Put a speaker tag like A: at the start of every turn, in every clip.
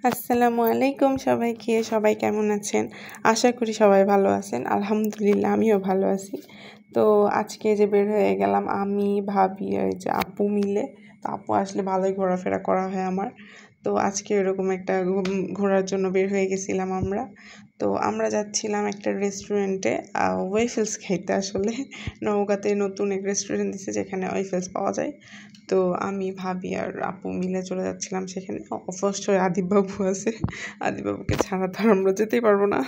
A: আসসালামু আলাইকুম সবাইকে। সবাই কেমন আছেন? আশা করি সবাই ভালো আছেন। আলহামদুলিল্লাহ আমিও ভালো আছি। তো আজকে যে বের হয়ে গেলাম আমি, ভাবি আর এই যে আপু মিলে। তো আপু আসলে ভালোই ঘোরাফেরা করা হয় আমার। তো আজকে এরকম একটা ঘোরার জন্য বের হয়ে গেছিলাম আমরা। তো আমরা যাচ্ছিলাম একটা রেস্টুরেন্টে ওয়েফেলস খাইতে। আসলে নওগাঁতে নতুন এক রেস্টুরেন্ট দিছে যেখানে ওয়েফেলস পাওয়া যায়। তো আমি, ভাবি আর আপু মিলে চলে যাচ্ছিলাম সেখানে। অবশ্যই আদিব বাবু আছে। আদিব বাবুকে ছাড়া তো আর আমরা যেতেই পারবো না।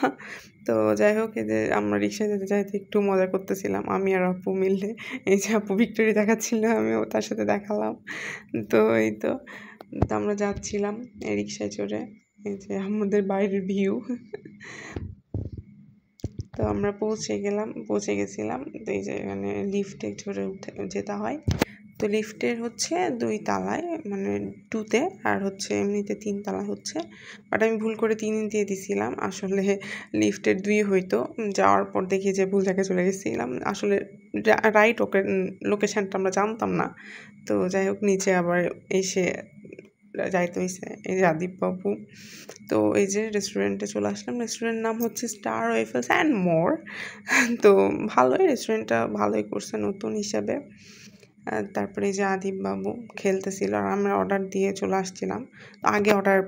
A: তো যাই হোক, এই যে আমরা রিক্সায় যেতে যাইতে একটু মজা করতেছিলাম আমি আর আপু মিলে। এই যে আপু ভিক্টোরি দেখাচ্ছিল, আমিও তার সাথে দেখালাম। তো এই তো আমরা যাচ্ছিলাম এই রিক্সায় চড়ে। এই যে আমাদের বাইরের ভিউ। তো আমরা পৌঁছে গেছিলাম। তো এই যে এখানে লিফটে চড়ে যেতে হয়। তো লিফটের হচ্ছে 2 তালায়, মানে 2-তে, আর হচ্ছে এমনিতে 3 তালা হচ্ছে। বাট আমি ভুল করে 3 দিয়ে দিছিলাম। আসলে লিফটের 2 হইতো। যাওয়ার পর দেখি যে ভুল জায়গায় চলে গেছিলাম। আসলে রাইট লোকেশনটা আমরা জানতাম না। তো যাই হোক, নিচে আবার এসে যাইতে হয়েছে। এই যে আদিব বাবু। তো এই যে রেস্টুরেন্টে চলে আসলাম। রেস্টুরেন্টের নাম হচ্ছে স্টার ওয়েফেলস অ্যান্ড মোর। তো ভালোই, রেস্টুরেন্টটা ভালোই করছে নতুন হিসাবে। তারপরে এই যে আদিব বাবু খেলতেছিল আর আমরা অর্ডার দিয়ে চলে আসছিলাম। তো আগে অর্ডার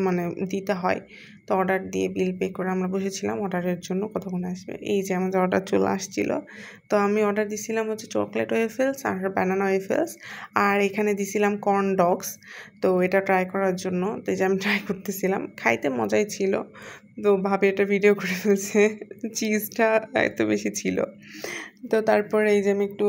A: মানে দিতে হয়। তো অর্ডার দিয়ে বিল পে করে আমরা বসেছিলাম অর্ডারের জন্য কতক্ষণ আসবে। এই যে আমাদের অর্ডার চলে আসছিল। তো আমি অর্ডার দিছিলাম হচ্ছে চকলেট ওয়েফেলস আর ব্যানানা ওয়েফেলস, আর এখানে দিছিলাম কর্ন ডগস। তো এটা ট্রাই করার জন্য, তো এই যে আমি ট্রাই করতেছিলাম, খাইতে মজাই ছিল। তো ভাবে এটা ভিডিও করে ফেলছে, চিজটা এত বেশি ছিল। তো তারপরে এই যে আমি একটু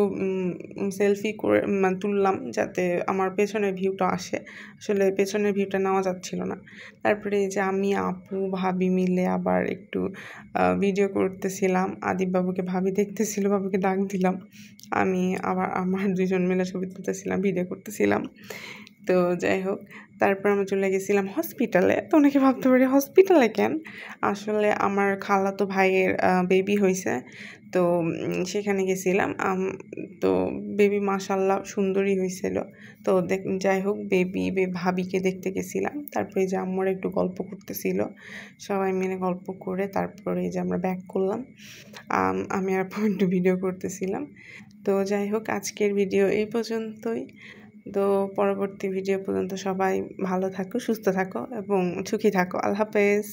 A: সেলফি করে তুললাম যাতে আমার পেছনের ভিউটা আসে। আসলে পেছনের ভিউটা নেওয়া যাচ্ছিল না। তারপরে এই যে আমি, আপু, ভাবি মিলে আবার একটু ভিডিও করতেছিলাম। আদিব বাবুকে ভাবি দেখতেছিল, বাবুকে ডাক দিলাম। আমি আবার আমার 2 জন মিলে ছবি তুলতেছিলাম, ভিডিও করতেছিলাম। তো যাই হোক, তারপর আমরা চলে গেছিলাম হসপিটালে। তো অনেকে ভাবতে পারে হসপিটালে কেন? আসলে আমার খালাতো ভাইয়ের বেবি হয়েছে। তো সেখানে গেছিলাম। তো বেবি মাশাআল্লাহ সুন্দরই হয়েছিল। তো যাই হোক, ভাবিকে দেখতে গেছিলাম। তারপরে যে আম্মুরা একটু গল্প করতেছিল, সবাই মিলে গল্প করে তারপরে যে আমরা ব্যাক করলাম। আমি আর আপু একটু ভিডিও করতেছিলাম। তো যাই হোক, আজকের ভিডিও এই পর্যন্তই। তো পরবর্তী ভিডিও পর্যন্ত সবাই ভালো থাকো, সুস্থ থাকো এবং সুখী থাকো। আল্লাহ হাফেজ।